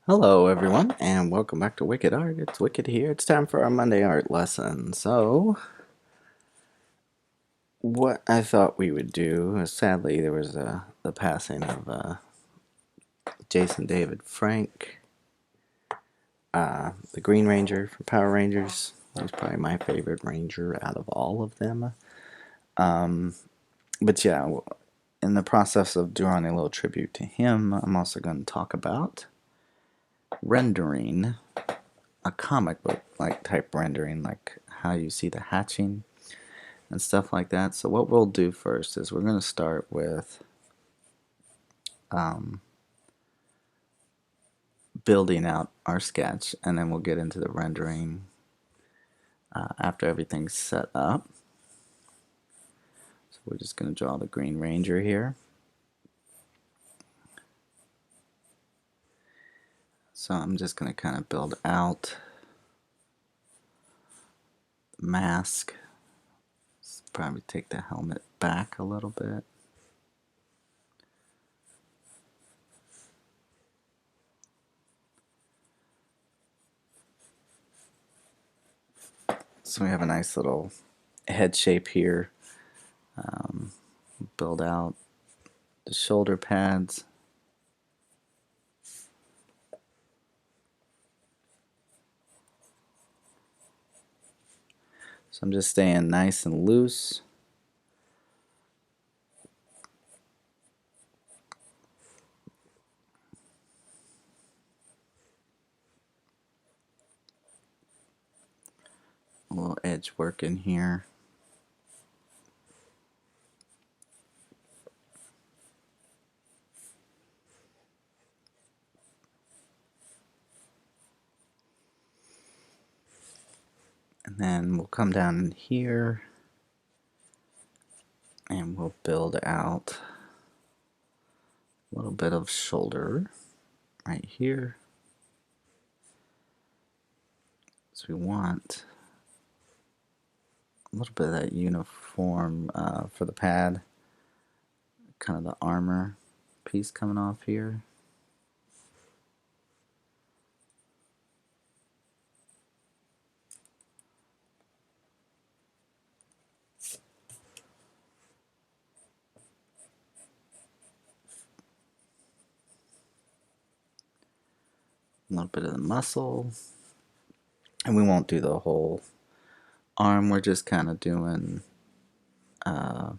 Hello, everyone, and welcome back to Wicked Art. It's Wicked here. It's time for our Monday art lesson. So, what I thought we would do is sadly, there was the passing of Jason David Frank, the Green Ranger from Power Rangers. He's probably my favorite Ranger out of all of them. But yeah, in the process of drawing a little tribute to him, I'm also going to talk about rendering a comic book like type rendering, like how you see the hatching and stuff like that. So what we'll do first is we're going to start with building out our sketch, and then we'll get into the rendering after everything's set up. So we're just going to draw the Green Ranger here. So I'm just going to kind of build out the mask. Let's probably take the helmet back a little bit. So we have a nice little head shape here. Build out the shoulder pads. So I'm just staying nice and loose. A little edge work in here. And then we'll come down here and we'll build out a little bit of shoulder right here. So we want a little bit of that uniform for the pad, kind of the armor piece coming off here. A little bit of the muscle. And we won't do the whole arm, we're just kind of doing more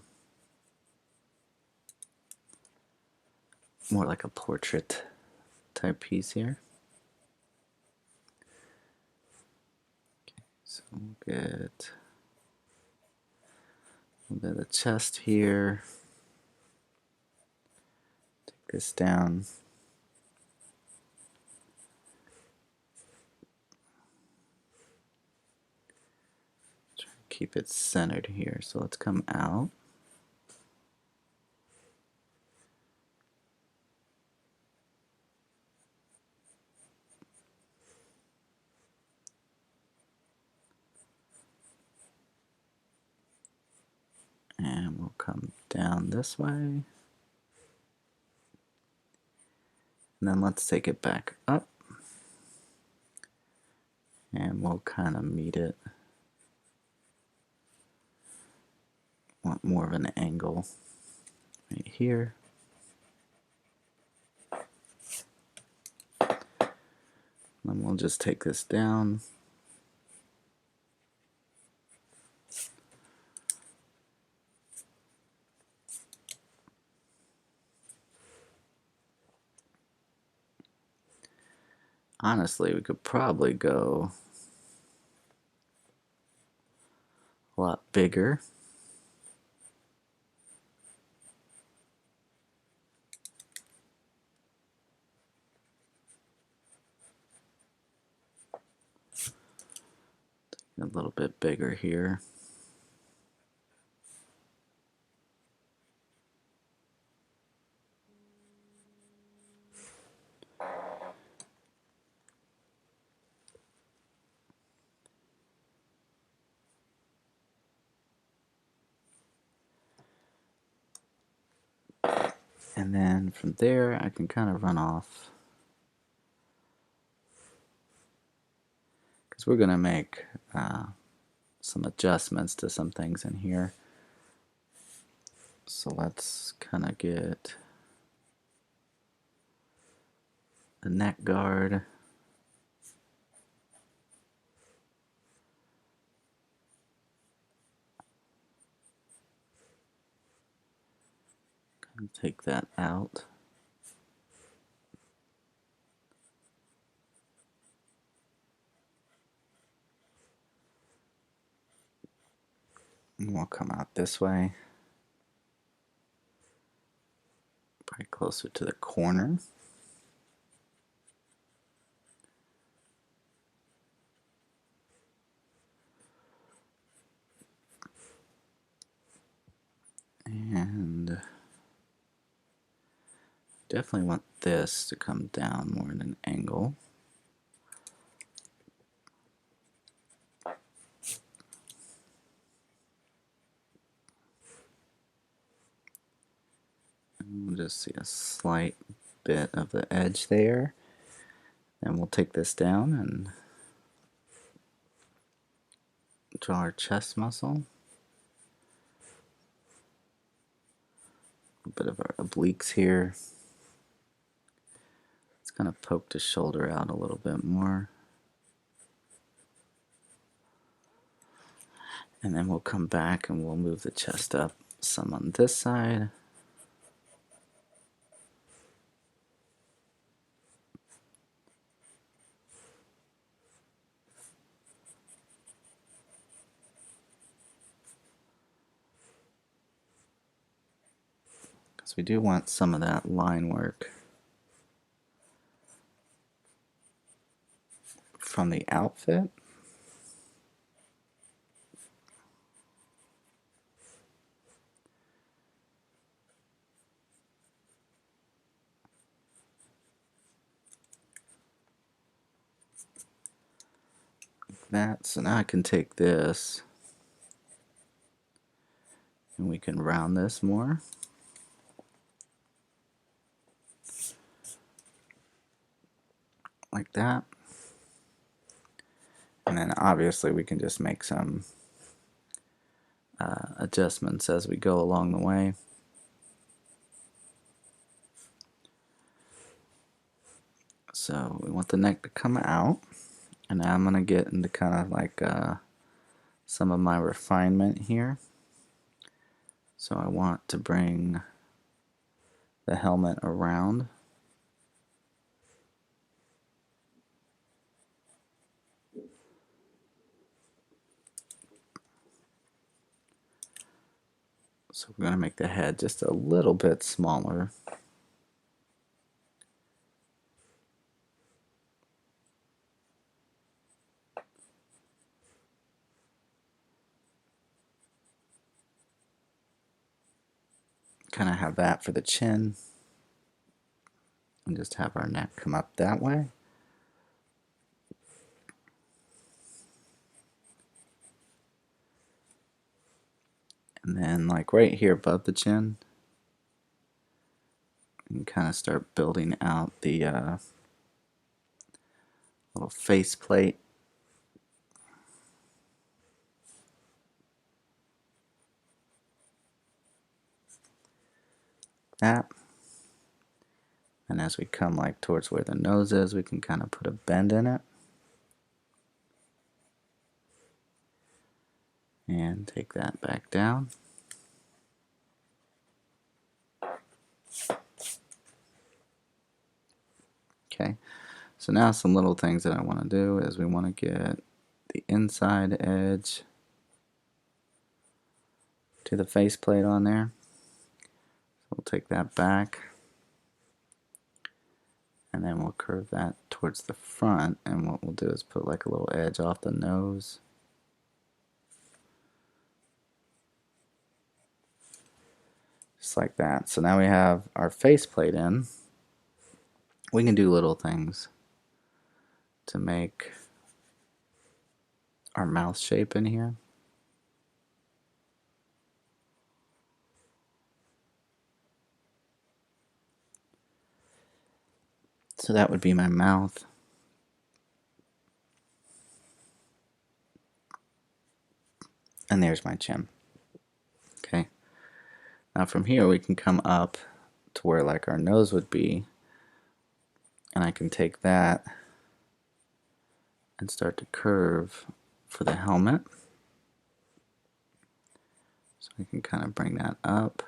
like a portrait type piece here. Okay, so we'll get a bit of the chest here. Take this down. Try to keep it centered here. So let's come out. And we'll come down this way. And then let's take it back up. And we'll kind of meet it. Want more of an angle right here. Then we'll just take this down. Honestly, we could probably go a lot bigger. A little bit bigger here. And then from there, I can kind of run off because we're going to make some adjustments to some things in here. So let's kind of get the neck guard. Take that out. And we'll come out this way. Probably closer to the corner. And definitely want this to come down more at an angle. And we'll just see a slight bit of the edge there. And we'll take this down and draw our chest muscle. A bit of our obliques here. Let's kind of poke the shoulder out a little bit more. And then we'll come back and we'll move the chest up some on this side. Because we do want some of that line work from the outfit. Like that. So now I can take this and we can round this more. Like that. And then obviously we can just make some adjustments as we go along the way. So we want the neck to come out, and now I'm going to get into kind of like some of my refinement here. So I want to bring the helmet around. So we're going to make the head just a little bit smaller. Kind of have that for the chin. And just have our neck come up that way. And then like right here above the chin, you can kind of start building out the little face plate. That. And as we come like towards where the nose is, we can kind of put a bend in it. And take that back down. Okay, so now some little things that I want to do is we want to get the inside edge to the faceplate on there. So we'll take that back. And then we'll curve that towards the front, and what we'll do is put like a little edge off the nose. Just like that. So now we have our faceplate in. We can do little things to make our mouth shape in here. So that would be my mouth. and there's my chin. Okay, now from here we can come up to where like our nose would be, and I can take that and start to curve for the helmet. So I can kind of bring that up.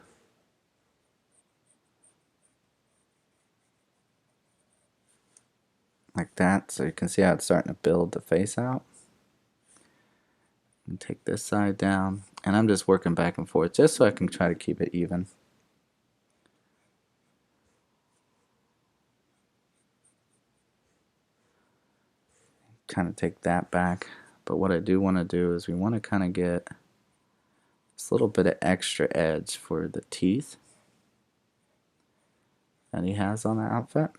Like that, so you can see how it's starting to build the face out. And take this side down, and I'm just working back and forth just so I can try to keep it even. Kind of take that back, but what I do want to do is we want to kind of get this little bit of extra edge for the teeth that he has on the outfit.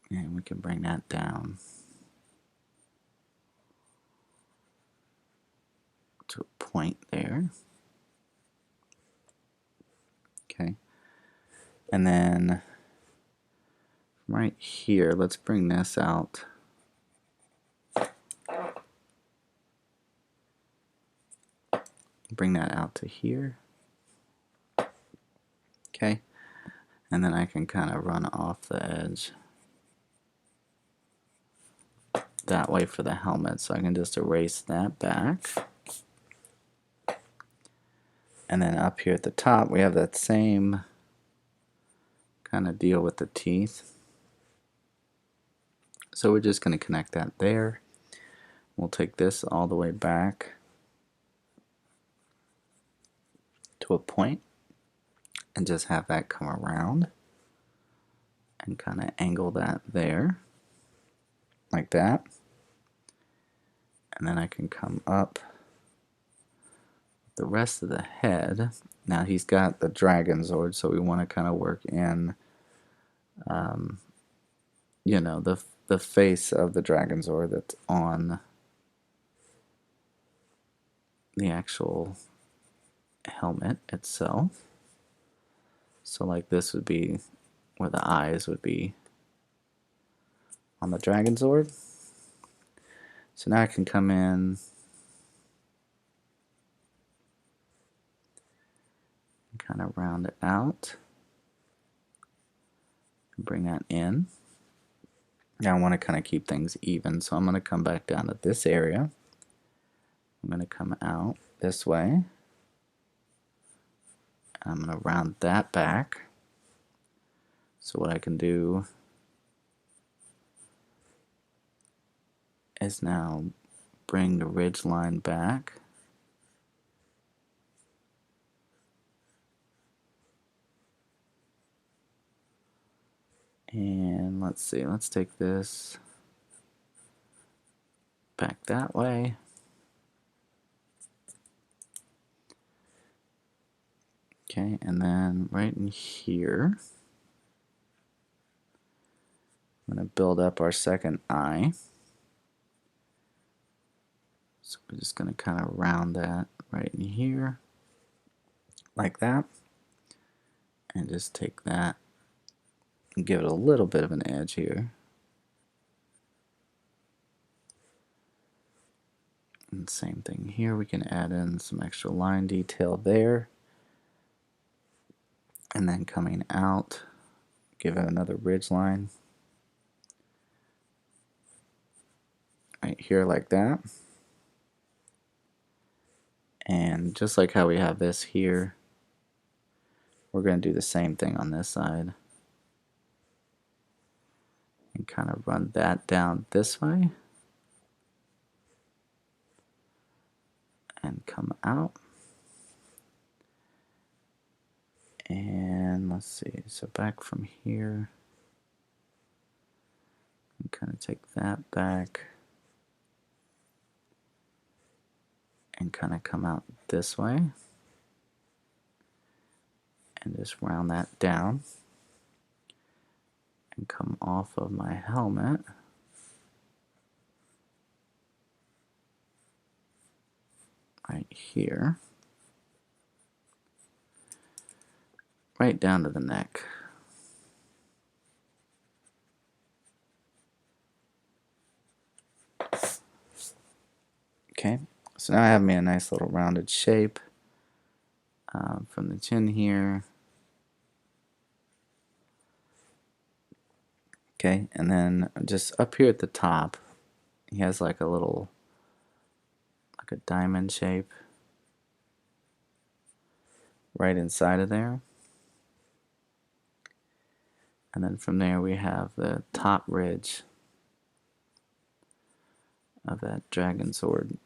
And we can bring that down to a point there. Okay. And then right here, let's bring this out. Bring that out to here. Okay. And then I can kind of run off the edge that way for the helmet, so I can just erase that back. And then up here at the top we have that same kind of deal with the teeth, so we're just going to connect that there. We'll take this all the way back to a point and just have that come around and kind of angle that there like that. And then I can come up the rest of the head. Now he's got the Dragon Zord, so we want to kind of work in, you know, the face of the Dragon Zord that's on the actual helmet itself. So like this would be where the eyes would be on the Dragon Zord. So now I can come in and kind of round it out and bring that in. Now I want to kind of keep things even, so I'm going to come back down to this area. I'm going to come out this way. I'm going to round that back. So what I can do is now bring the ridge line back. And let's see, let's take this back that way. Okay, and then right in here, I'm going to build up our second eye. So we're just going to kind of round that right in here, like that. And just take that and give it a little bit of an edge here. And same thing here, we can add in some extra line detail there. And then coming out, give it another ridge line. Right here like that. And just like how we have this here, we're going to do the same thing on this side. And kind of run that down this way. And come out. And let's see, so back from here, and kind of take that back and kind of come out this way and just round that down and come off of my helmet. Right here, right down to the neck. Okay, so now I have me a nice little rounded shape from the chin here. Okay, and then just up here at the top, he has like a little, like a diamond shape right inside of there. And then from there we have the top ridge of that dragon sword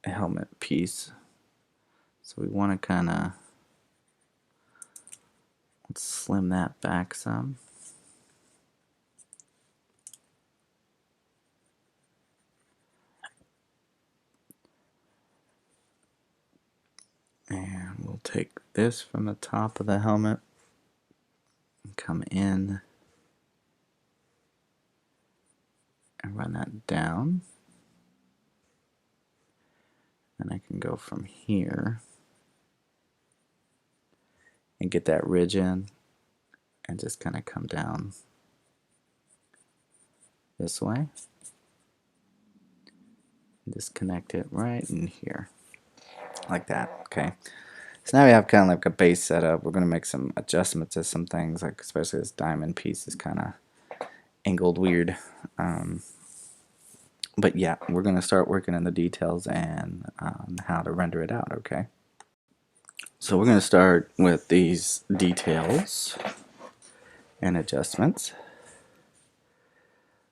helmet piece. So we want to kind of, let's slim that back some. And we'll take this from the top of the helmet and come in and run that down. And I can go from here and get that ridge in and just kind of come down this way. And just connect it right in here, like that, okay? So now we have kind of like a base setup. We're going to make some adjustments to some things, like especially this diamond piece is kind of angled weird. But yeah, we're going to start working on the details and how to render it out, okay? So we're going to start with these details and adjustments.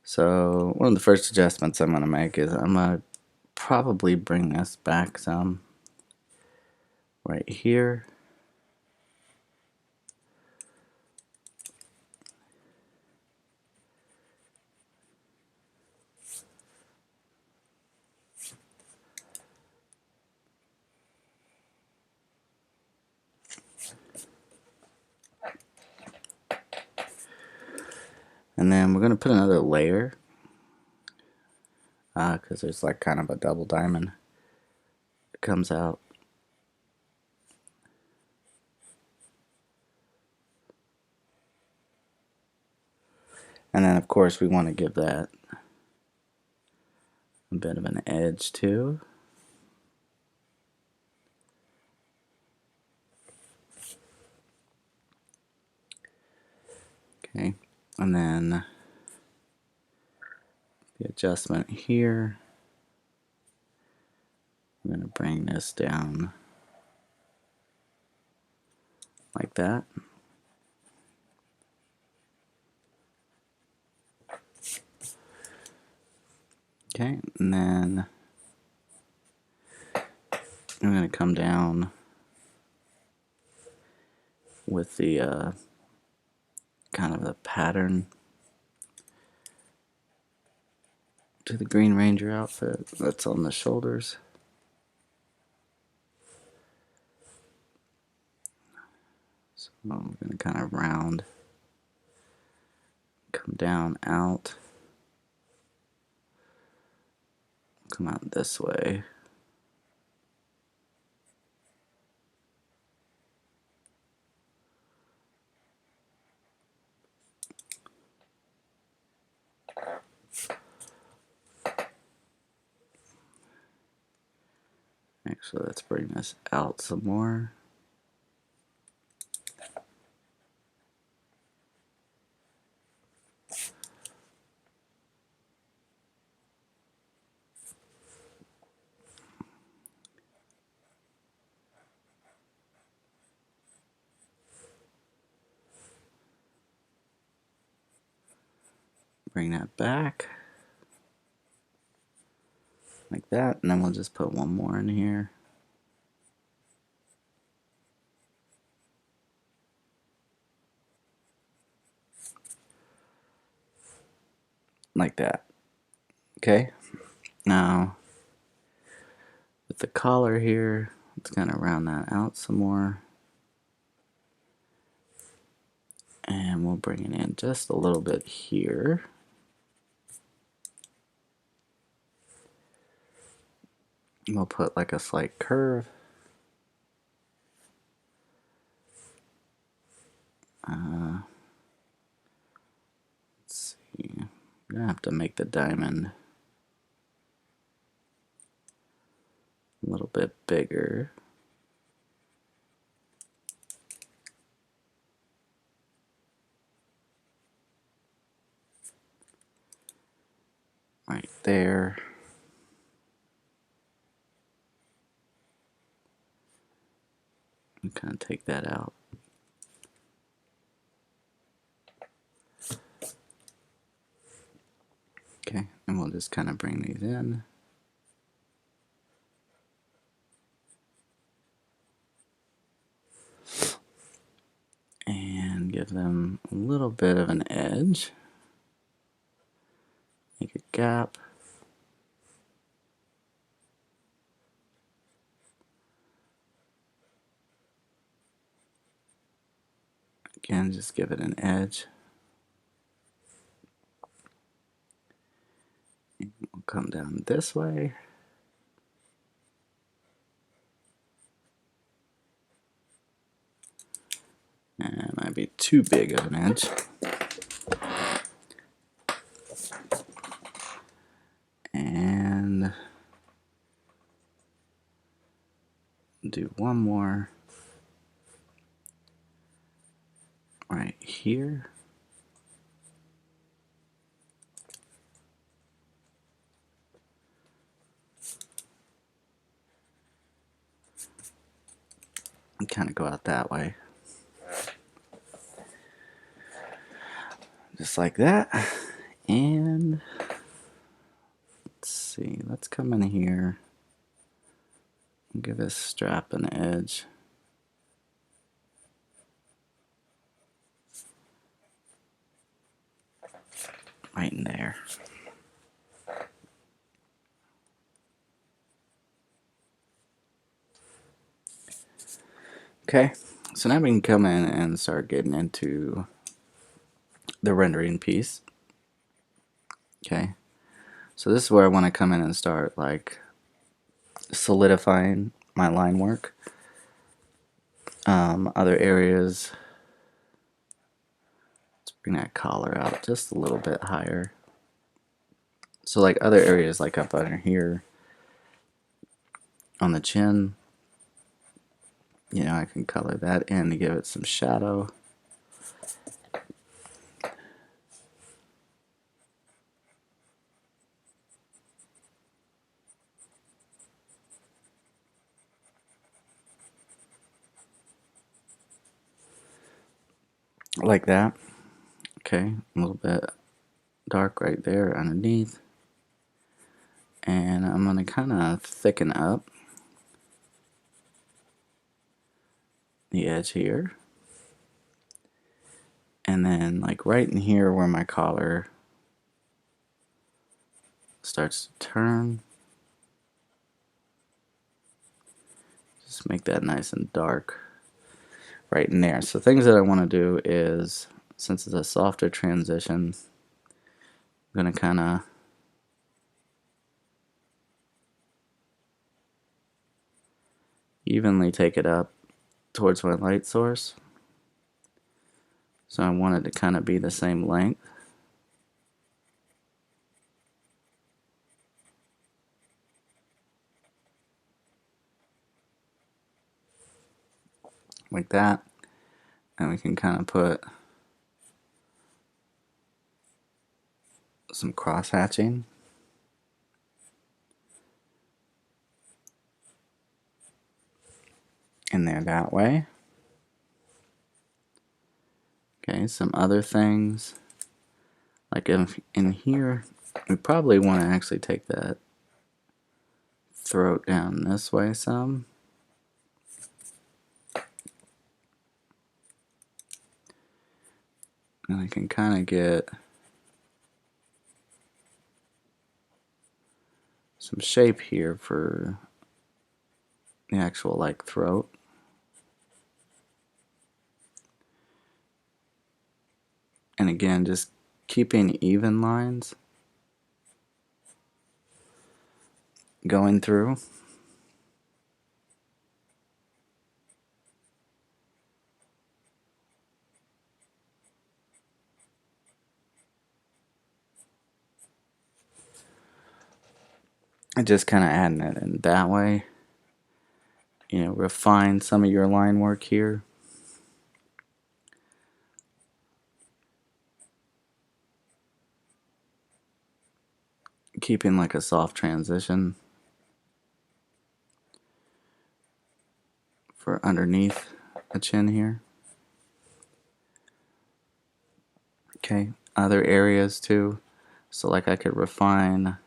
So one of the first adjustments I'm going to make is I'm going to probably bring this back some right here. And then we're going to put another layer because there's like kind of a double diamond that comes out. And then of course we want to give that a bit of an edge too. Okay, and then the adjustment here, I'm going to bring this down like that. Okay, and then I'm going to come down with the kind of the pattern to the Green Ranger outfit that's on the shoulders. So I'm going to kind of round, come down, out, come out this way. Actually, let's bring this out some more. Bring that back like that, and then we'll just put one more in here. Like that. Okay, now with the collar here, let's kind of round that out some more. And we'll bring it in just a little bit here. We'll put like a slight curve. Let's see. I'm gonna have to make the diamond bit bigger. Right there. And kind of take that out. Okay, and we'll just kind of bring these in. And give them a little bit of an edge. Make a gap. Again, just give it an edge. And we'll come down this way. And it might be too big of an edge. And do one more right here. And kind of go out that way. Just like that. And let's see, let's come in here and give this strap an edge. Right in there. Okay, so now we can come in and start getting into the rendering piece. Okay, so this is where I want to come in and start like solidifying my line work. Other areas, let's bring that collar out just a little bit higher. So like other areas like up under here on the chin, you know, I can color that in to give it some shadow. Like that. Okay, a little bit dark right there underneath. And I'm going to kind of thicken up the edge here. And then like right in here where my collar starts to turn, just make that nice and dark right in there. So things that I want to do is, since it's a softer transition, I'm going to kind of evenly take it up towards my light source. So I want it to kind of be the same length. Like that. And we can kind of put some cross hatching in there that way. Okay, some other things, like in here, we probably want to actually take that throat down this way some. And I can kind of get some shape here for the actual like throat. And again, just keeping even lines going through. And just kind of adding it in that way. refine some of your line work here. Keeping like a soft transition for underneath the chin here. Okay, other areas too. So like I could refine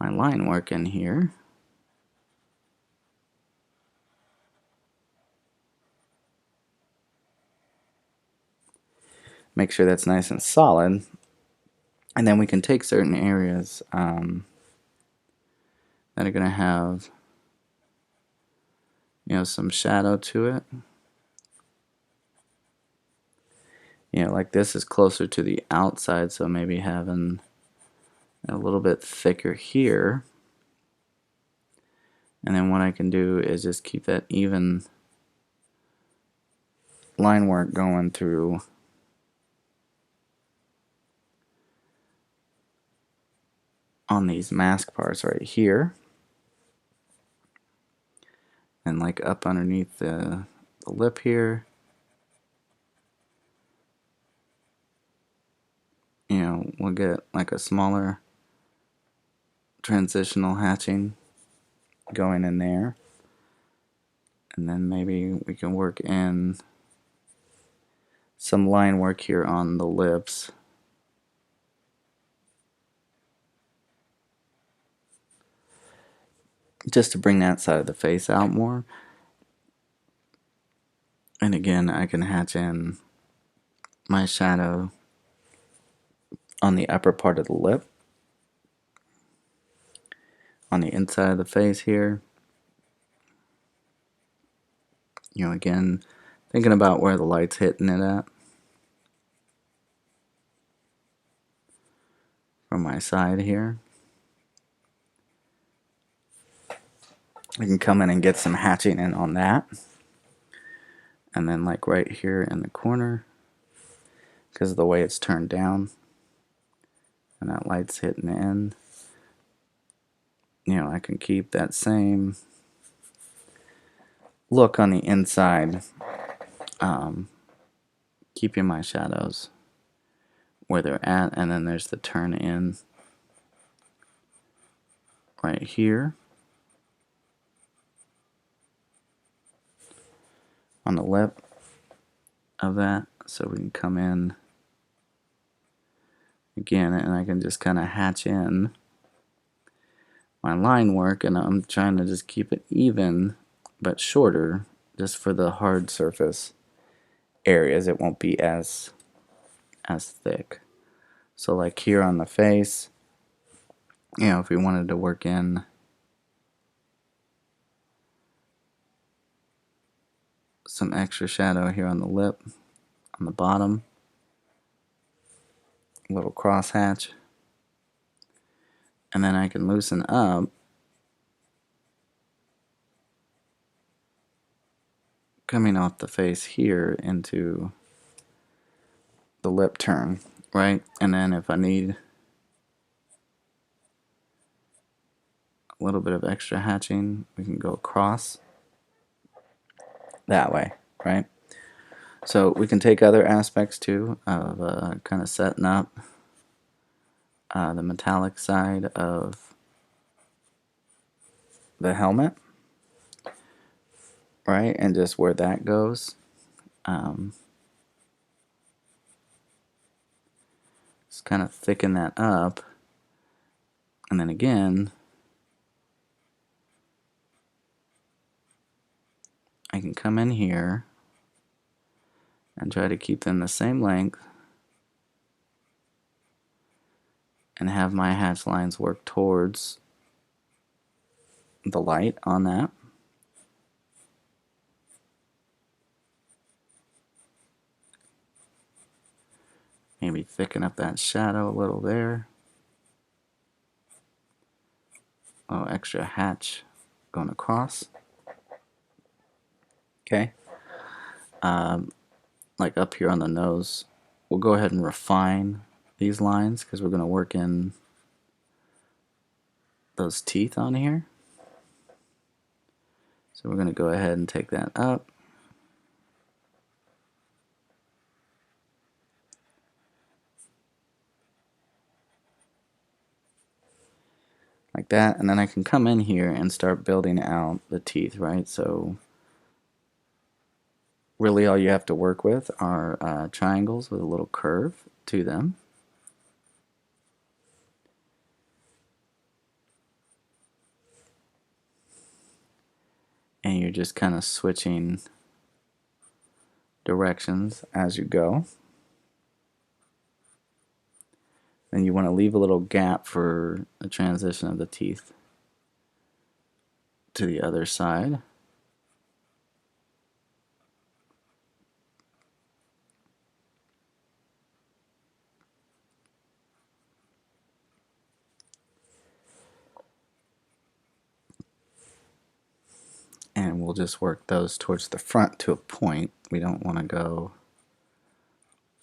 my line work in here. Make sure that's nice and solid. And then we can take certain areas that are going to have some shadow to it. Like this is closer to the outside, so maybe having a little bit thicker here. And then what I can do is just keep that even line work going through on these mask parts right here. And like up underneath the lip here. We'll get like a smaller transitional hatching going in there. And then maybe we can work in some line work here on the lips. Just to bring that side of the face out more. And again, I can hatch in my shadow on the upper part of the lip, on the inside of the face here. Again, thinking about where the light's hitting it at from my side here. I can come in and get some hatching in on that. And then like right here in the corner, because of the way it's turned down and that light's hitting in, I can keep that same look on the inside, keeping my shadows where they're at. And then there's the turn in right here on the lip of that, so we can come in again and I can just kind of hatch in my line work, and I'm trying to just keep it even but shorter just for the hard surface areas. It won't be as thick. So like here on the face, if we wanted to work in some extra shadow here on the lip, on the bottom, a little cross hatch, and then I can loosen up coming off the face here into the lip turn, right? And then if I need a little bit of extra hatching, we can go across that way, right? So we can take other aspects too of kind of setting up the metallic side of the helmet, right? And just where that goes. Just kind of thicken that up. And then again, I can come in here and try to keep them the same length and have my hatch lines work towards the light on that. Maybe thicken up that shadow a little there. A little extra hatch going across. Okay. Like up here on the nose, we'll go ahead and refine these lines because we're going to work in those teeth on here. So we're going to go ahead and take that up. Like that, and then I can come in here and start building out the teeth, right? So really all you have to work with are triangles with a little curve to them. And you're just kind of switching directions as you go. And you want to leave a little gap for the transition of the teeth to the other side. And we'll just work those towards the front to a point. We don't want to go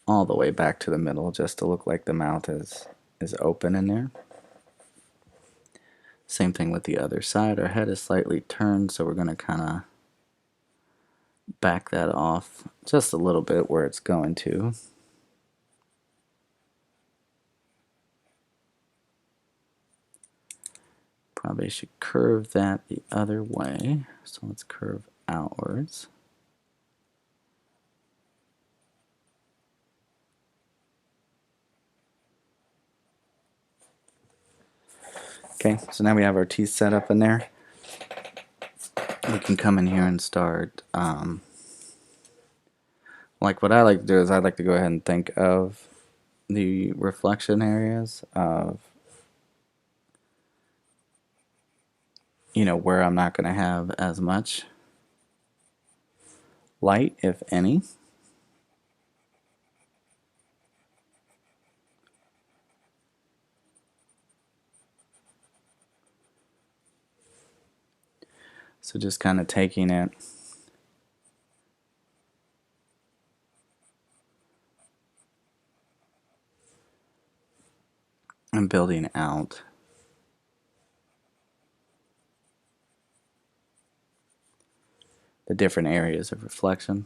all the way back to the middle just to look like the mouth is open in there. Same thing with the other side. Our head is slightly turned, so we're going to kind of back that off just a little bit where it's going to. Probably should curve that the other way. So let's curve outwards. Okay, so now we have our teeth set up in there. We can come in here and start, like what I like to do is I like to go ahead and think of the reflection areas of, where I'm not going to have as much light, if any. So just kind of taking it and building out the different areas of reflection.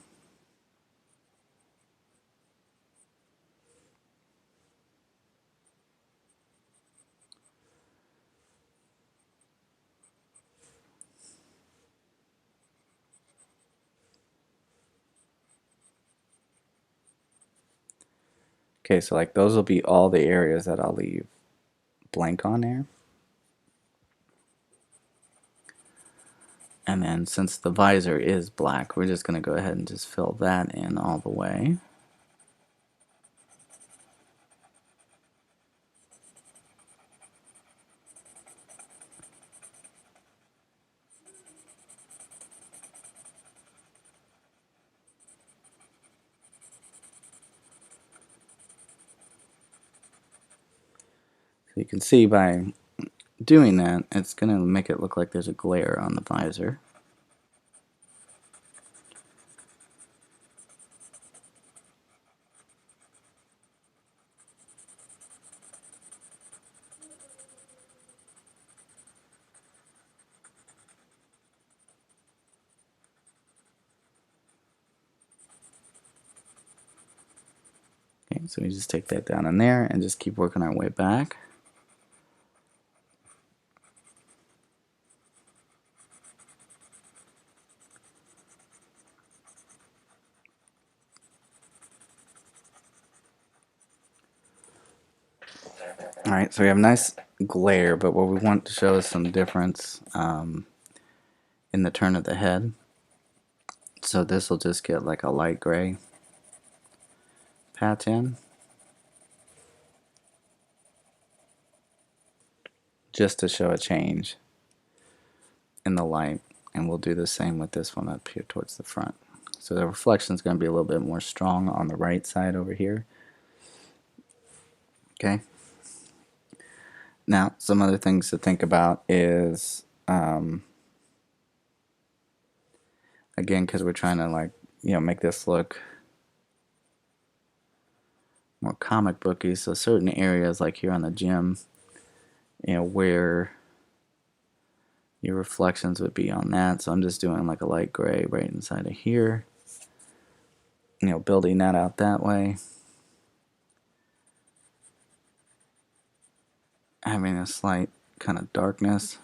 Okay, so like those will be all the areas that I'll leave blank on there. And then since the visor is black, we're just going to go ahead and just fill that in all the way. So you can see by doing that, it's going to make it look like there's a glare on the visor. Okay, so we just take that down in there and just keep working our way back. Alright, so we have a nice glare, but what we want to show is some difference in the turn of the head. So this will just get like a light gray patch in, just to show a change in the light. And we'll do the same with this one up here towards the front. So the reflection is going to be a little bit more strong on the right side over here. Okay. Now, some other things to think about is, again, because we're trying to make this look more comic booky. So certain areas like here on the gym, where your reflections would be on that. So I'm just doing like a light gray right inside of here, building that out that way, having a slight kind of darkness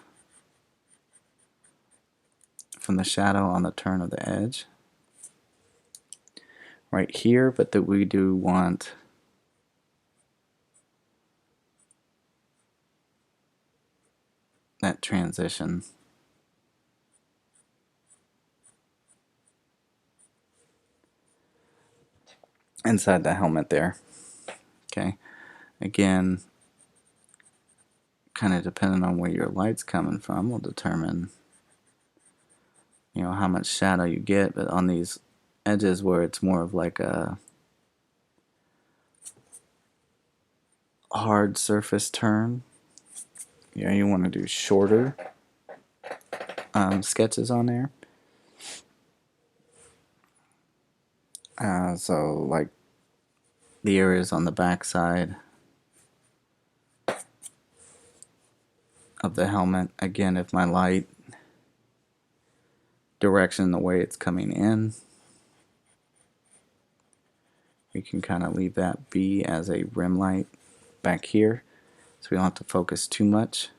from the shadow on the turn of the edge right here, but that we do want that transition inside the helmet there. Okay, again, kind of depending on where your light's coming from will determine how much shadow you get. But on these edges where it's more of like a hard surface turn, you want to do shorter sketches on there. So like the areas on the back side of the helmet, again, if my light direction, the way it's coming in, we can kind of leave that be as a rim light back here, so we don't have to focus too much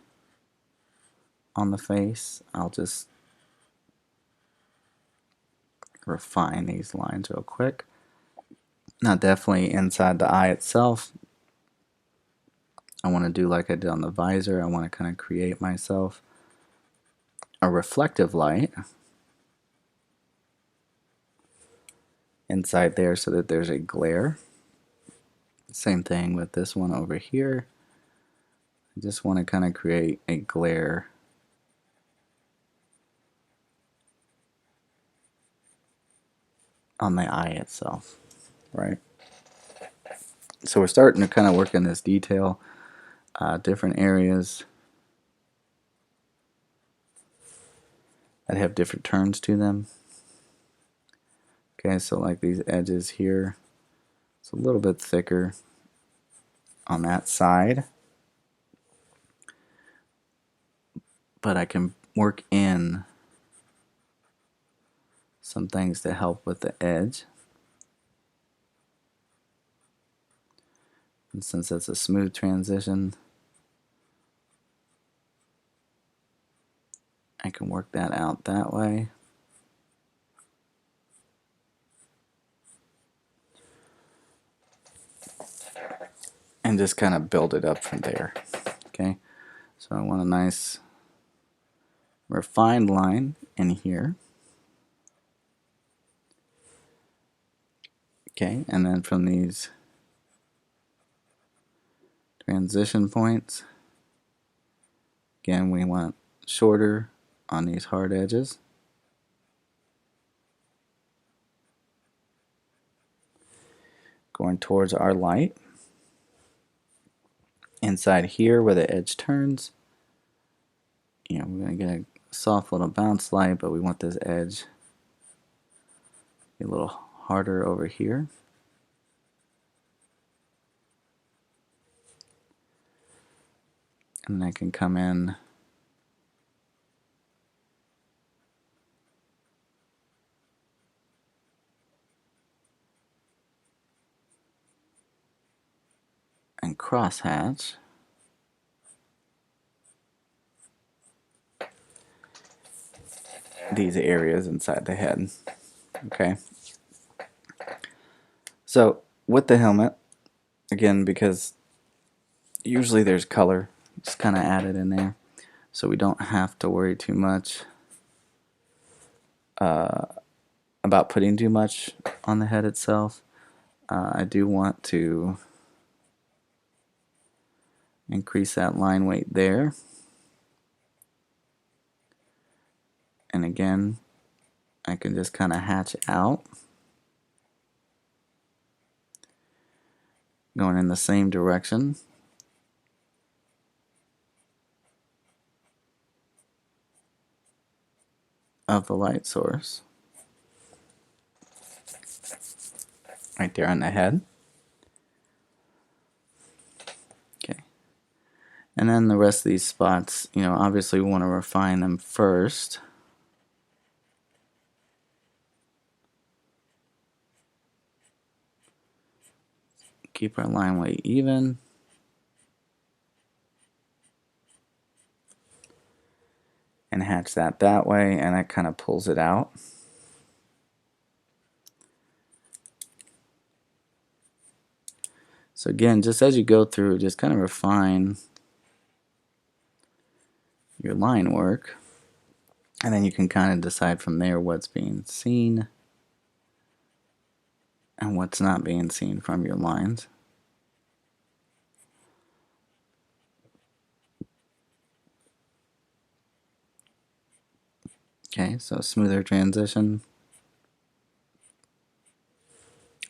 on the face. I'll just refine these lines real quick. Now definitely inside the eye itself, I want to do like I did on the visor. I want to kind of create myself a reflective light inside there so that there's a glare. Same thing with this one over here. I just want to kind of create a glare on the eye itself, right? So we're starting to kind of work in this detail, different areas that have different turns to them. Okay, so like these edges here, it's a little bit thicker on that side, but I can work in some things to help with the edge. And since it's a smooth transition, I can work that out that way. And just kind of build it up from there. Okay, so I want a nice refined line in here. Okay, and then from these transition points, again, we want shorter on these hard edges. Going towards our light. Inside here where the edge turns, we're going to get a soft little bounce light, but we want this edge a little harder over here. And I can come in and crosshatch these areas inside the head. Okay. So with the helmet, again, because usually there's color, just kind of added in there, so we don't have to worry too much about putting too much on the head itself. I do want to increase that line weight there. And again, I can just kind of hatch out, going in the same direction. Of the light source. Right there on the head. Okay. And then the rest of these spots, you know, obviously we want to refine them first. Keep our line weight even. And hatch that way, and that kind of pulls it out. So again, just as you go through, just kind of refine your line work, and then you can kind of decide from there what's being seen and what's not being seen from your lines. Okay, so smoother transition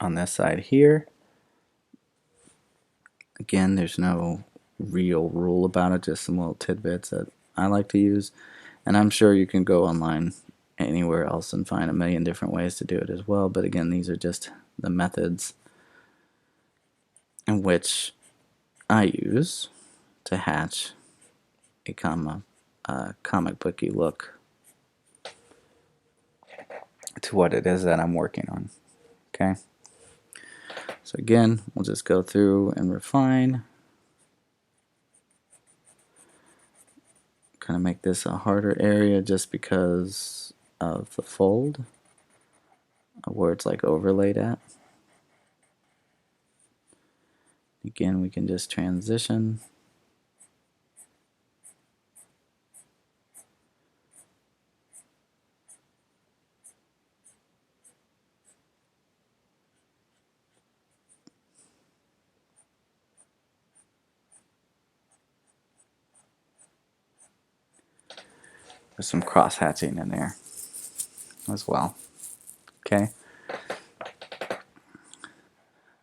on this side here. Again, there's no real rule about it, just some little tidbits that I like to use. And I'm sure you can go online anywhere else and find a million different ways to do it as well. But again, these are just the methods in which I use to hatch a comic booky look to what it is that I'm working on. Okay. So again, we'll just go through and refine. Kind of make this a harder area just because of the fold, where it's like overlaid at. Again, we can just transition. There's some cross hatching in there as well. Okay.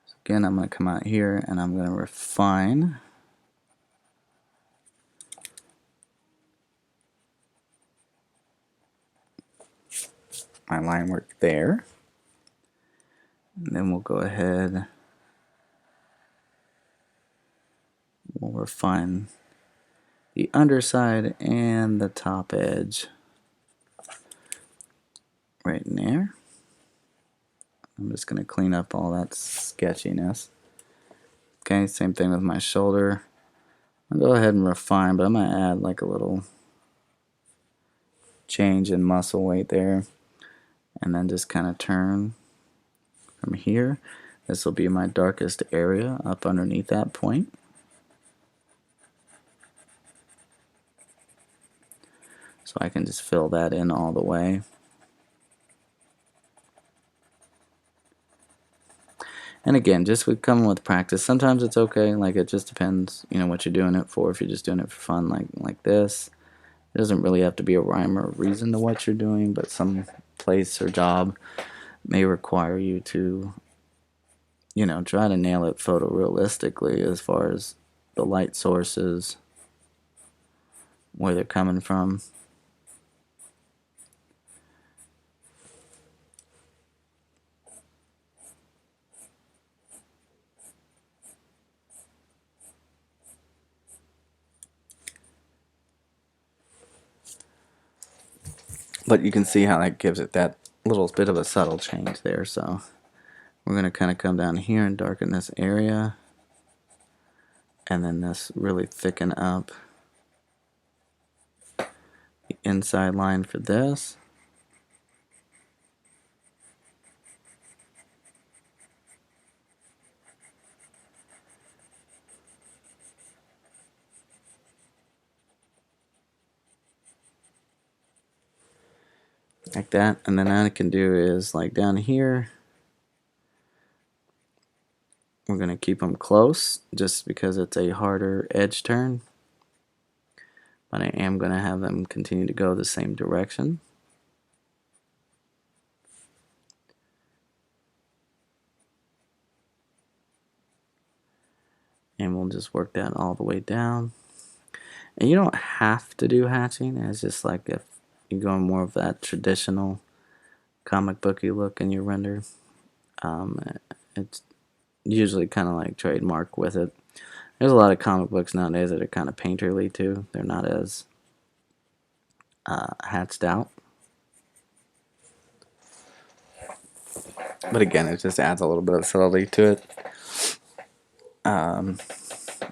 So again, I'm going to come out here and I'm going to refine my line work there. And then we'll go ahead, we'll refine the underside and the top edge right in there. I'm just going to clean up all that sketchiness. Okay, same thing with my shoulder. I'll go ahead and refine, but I'm going to add like a little change in muscle weight there, and then just kind of turn from here. This will be my darkest area up underneath that point. So I can just fill that in all the way. And again, just with coming with practice, sometimes it's okay. Like, it just depends, you know, what you're doing it for. If you're just doing it for fun, like this, it doesn't really have to be a rhyme or reason to what you're doing, but some place or job may require you to, you know, try to nail it photorealistically as far as the light sources, where they're coming from. But you can see how that gives it that little bit of a subtle change there. So we're going to kind of come down here and darken this area, and then this really thicken up the inside line for this. Like that. And then what I can do is, like down here, we're going to keep them close just because it's a harder edge turn. But I am going to have them continue to go the same direction. And we'll just work that all the way down. And you don't have to do hatching. It's just like if you're going more of that traditional comic booky look in your render. It's usually kind of like trademark with it. There's a lot of comic books nowadays that are kind of painterly too. They're not as hatched out. But again, it just adds a little bit of subtlety to it.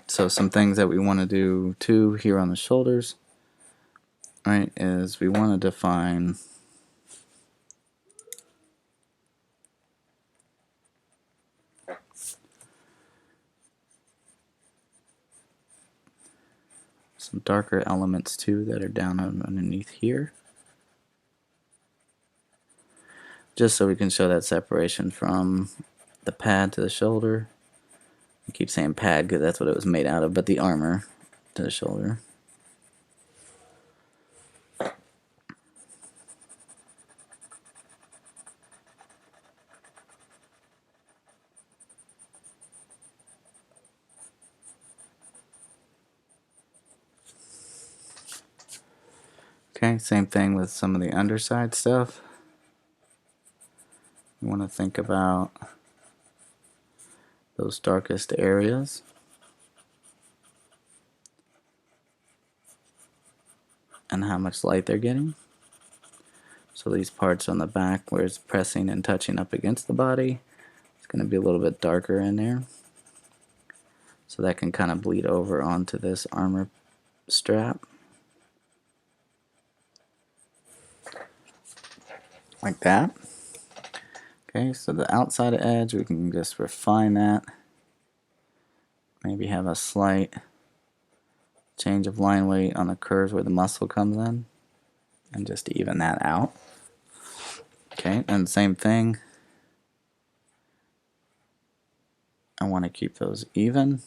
So some things that we want to do too here on the shoulders, right, is we want to define some darker elements too that are down underneath here, just so we can show that separation from the pad to the shoulder. I keep saying pad because that's what it was made out of, but the armor to the shoulder. Okay, same thing with some of the underside stuff. You want to think about those darkest areas. And how much light they're getting. So these parts on the back where it's pressing and touching up against the body, it's going to be a little bit darker in there. So that can kind of bleed over onto this armor strap. Like that. Okay, so the outside edge, we can just refine that. Maybe have a slight change of line weight on the curves where the muscle comes in, and just even that out. Okay, and same thing. I want to keep those even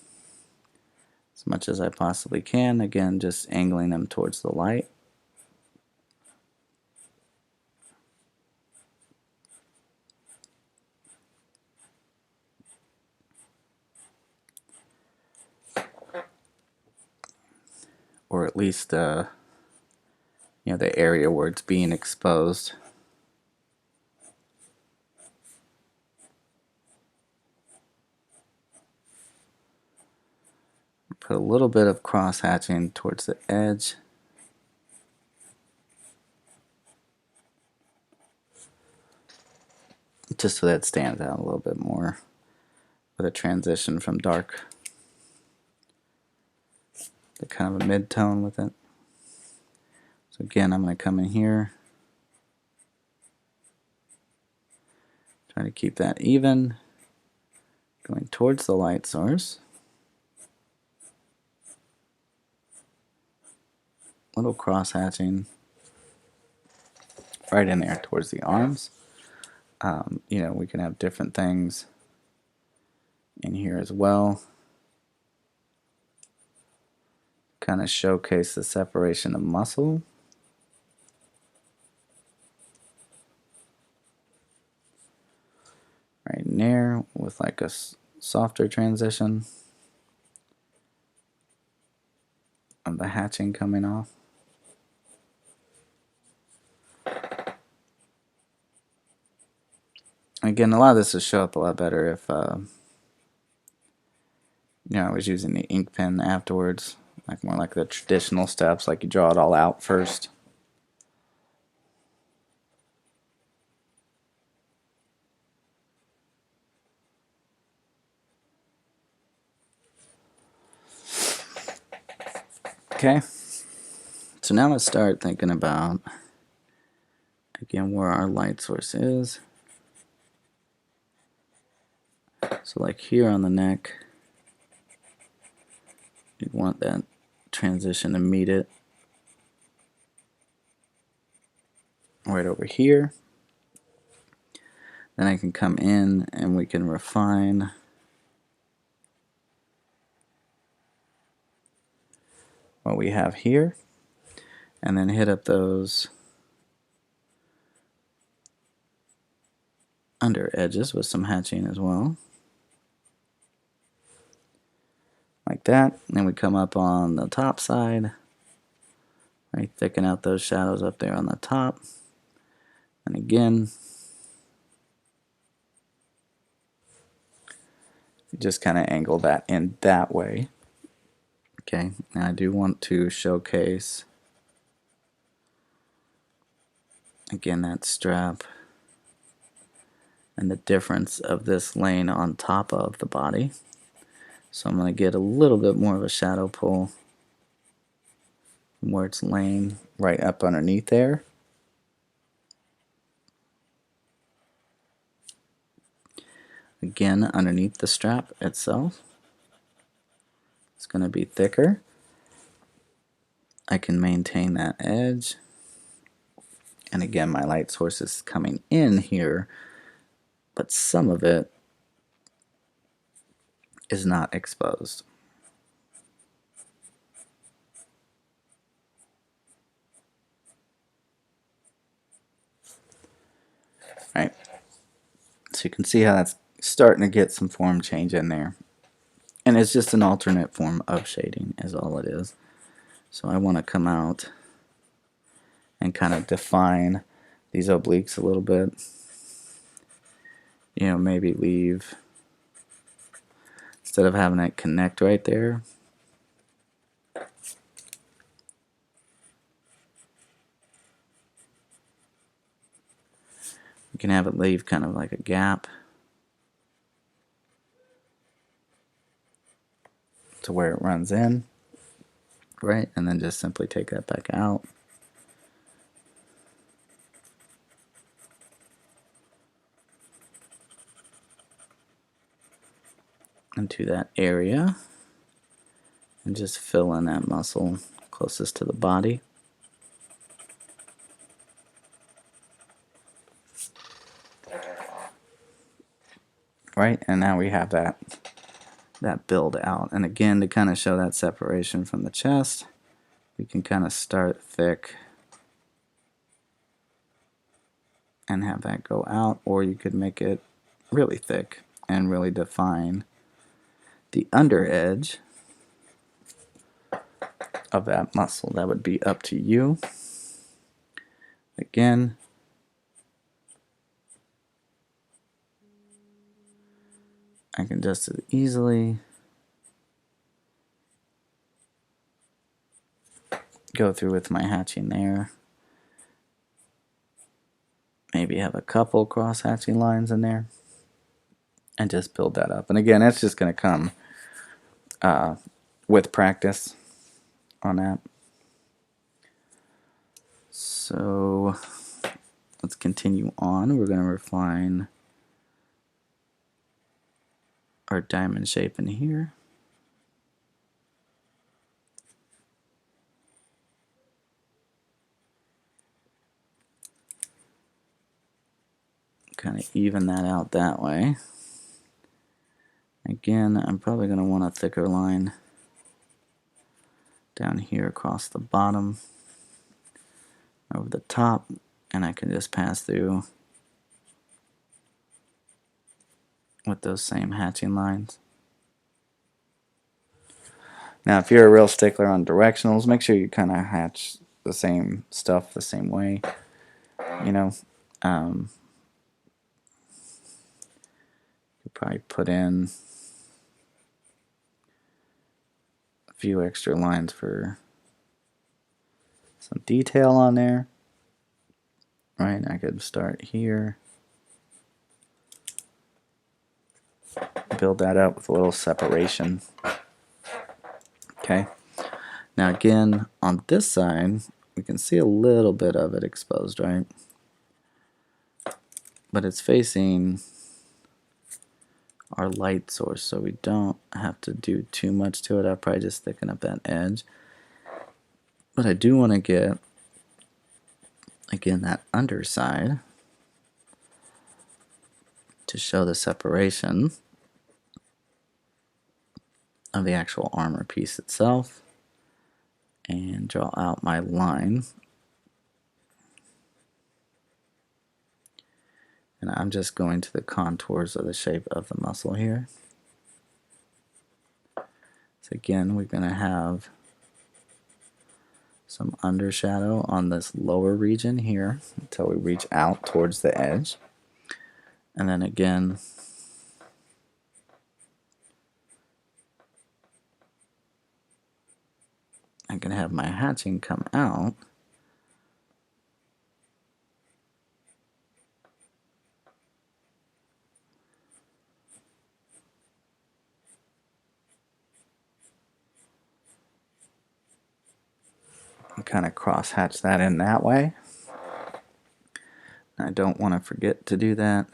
as much as I possibly can. Again, just angling them towards the light. Or at least the area where it's being exposed. Put a little bit of cross hatching towards the edge. Just so that stands out a little bit more with a transition from dark to kind of a mid-tone with it. So again, I'm going to come in here, try to keep that even, going towards the light source. Little cross hatching right in there towards the arms. We can have different things in here as well. Kind of showcase the separation of muscle. Right in there with like a softer transition of the hatching coming off. Again, a lot of this will show up a lot better if I was using the ink pen afterwards, like more like the traditional steps, like you draw it all out first. Okay, so now let's start thinking about, again, where our light source is. So like here on the neck, you'd want that transition to meet it right over here. Then I can come in and we can refine what we have here, and then hit up those under edges with some hatching as well. Like that. And then we come up on the top side, right, thicken out those shadows up there on the top. And again, you just kind of angle that in that way. Okay, now I do want to showcase again that strap and the difference of this laying on top of the body. So I'm going to get a little bit more of a shadow pull where it's laying right up underneath there. Again, underneath the strap itself, it's going to be thicker. I can maintain that edge. And again, my light source is coming in here, but some of it is not exposed. Right. So you can see how that's starting to get some form change in there. And it's just an alternate form of shading is all it is. So I want to come out and kind of define these obliques a little bit. You know, maybe leave, instead of having it connect right there, you can have it leave kind of like a gap to where it runs in, right? And then just simply take that back out. Into that area and just fill in that muscle closest to the body. Right, and now we have that build out. And again, to kind of show that separation from the chest, we can kind of start thick and have that go out, or you could make it really thick and really define the under edge of that muscle. That would be up to you. Again, I can just as easily go through with my hatching there. Maybe have a couple cross hatching lines in there and just build that up. And again, that's just going to come with practice on that. So let's continue on. We're going to refine our diamond shape in here. Kind of even that out that way. Again, I'm probably going to want a thicker line down here across the bottom, over the top, and I can just pass through with those same hatching lines. Now, if you're a real stickler on directionals, make sure you kind of hatch the same stuff the same way. You know, you probably put in a few extra lines for some detail on there. Right, I could start here, build that up with a little separation. Okay, now again, on this side, we can see a little bit of it exposed, right? But it's facing our light source, so we don't have to do too much to it. I'll probably just thicken up that edge. But I do want to get, again, that underside to show the separation of the actual armor piece itself, and draw out my line. And I'm just going to the contours of the shape of the muscle here. So again, we're going to have some undershadow on this lower region here until we reach out towards the edge. And then again, I can have my hatching come out. And kind of cross hatch that in that way. I don't want to forget to do that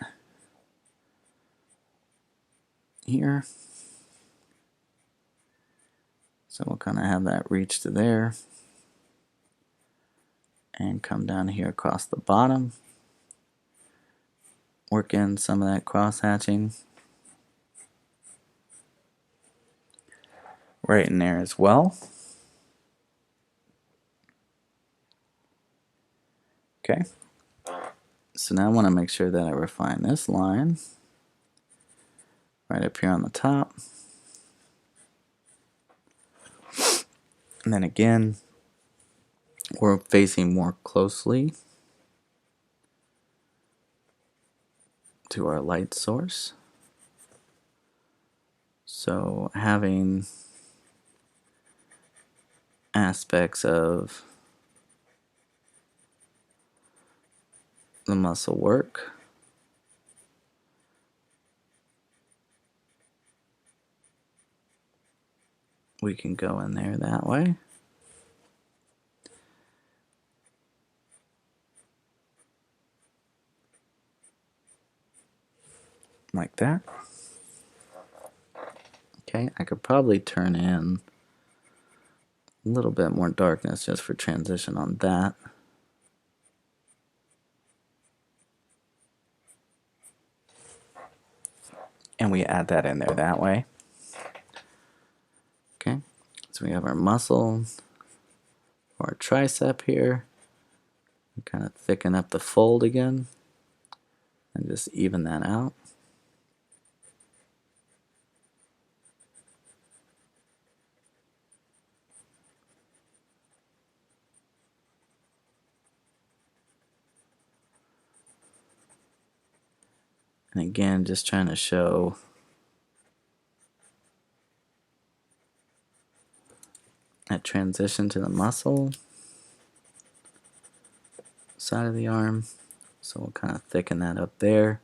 here. So we'll kind of have that reach to there and come down here across the bottom. Work in some of that cross hatching right in there as well. Okay. So now I want to make sure that I refine this line right up here on the top. And then again, we're facing more closely to our light source. So having aspects of the muscle work we can go in there that way. Like that. Okay, I could probably turn in a little bit more darkness just for transition on that. And we add that in there that way. Okay, so we have our muscle, our tricep here. We kind of thicken up the fold again and just even that out. And again, just trying to show that transition to the muscle side of the arm. So we'll kind of thicken that up there.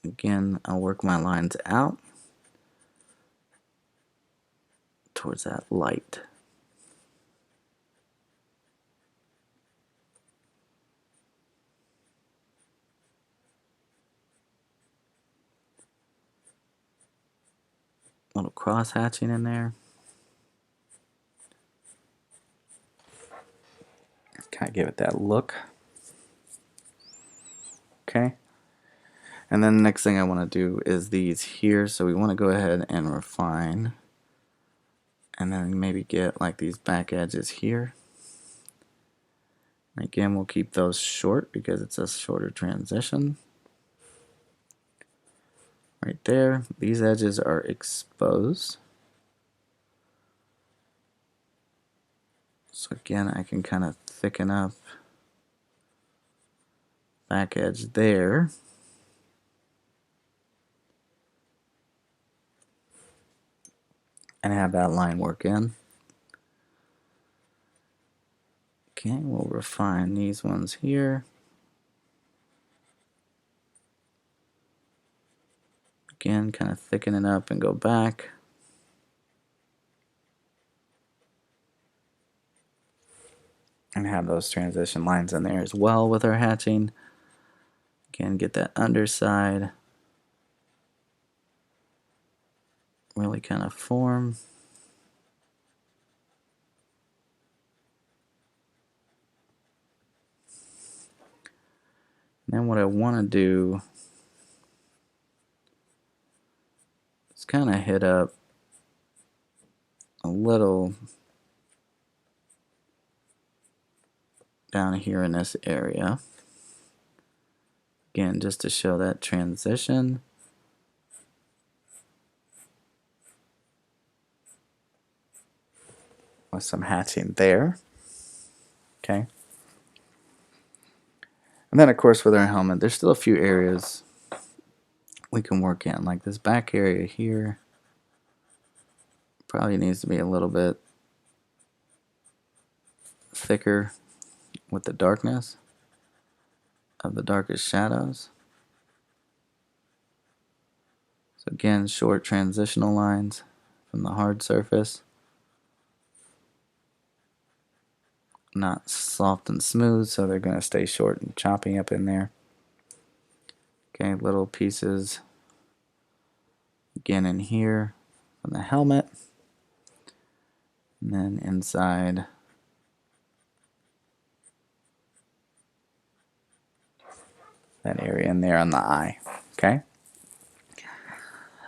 Again, I'll work my lines out towards that light. A little cross hatching in there. Kind of give it that look. Okay. And then the next thing I want to do is these here. So we want to go ahead and refine. And then maybe get like these back edges here. Again, we'll keep those short because it's a shorter transition. Right there. These edges are exposed. So again, I can kind of thicken up back edge there. And have that line work in. Okay, we'll refine these ones here. Again, kind of thicken it up and go back. And have those transition lines in there as well with our hatching. Again, get that underside really kind of form. And then what I want to do is kind of hit up a little down here in this area. Again, just to show that transition. With some hatching there. Okay. And then of course with our helmet, there's still a few areas we can work in, like this back area here. Probably needs to be a little bit thicker with the darkness of the darkest shadows. So again, short transitional lines from the hard surface. Not soft and smooth, so they're going to stay short and choppy up in there. Okay, little pieces again in here from the helmet. And then inside that area in there on the eye. Okay?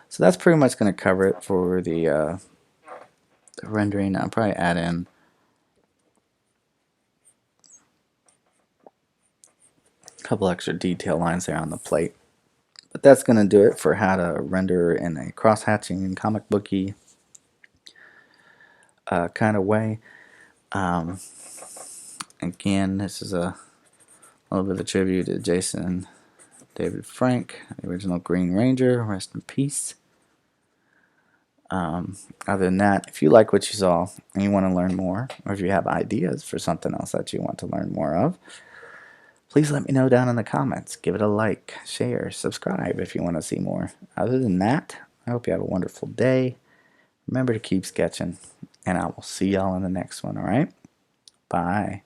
So that's pretty much going to cover it for the rendering. I'll probably add in a couple extra detail lines there on the plate. But that's going to do it for how to render in a cross-hatching comic booky kind of way. Again, this is a little bit of a tribute to Jason David Frank, the original Green Ranger. Rest in peace. Other than that, if you like what you saw and you want to learn more, or if you have ideas for something else that you want to learn more of, please let me know down in the comments. Give it a like, share, subscribe if you want to see more. Other than that, I hope you have a wonderful day. Remember to keep sketching, and I will see y'all in the next one, alright? Bye.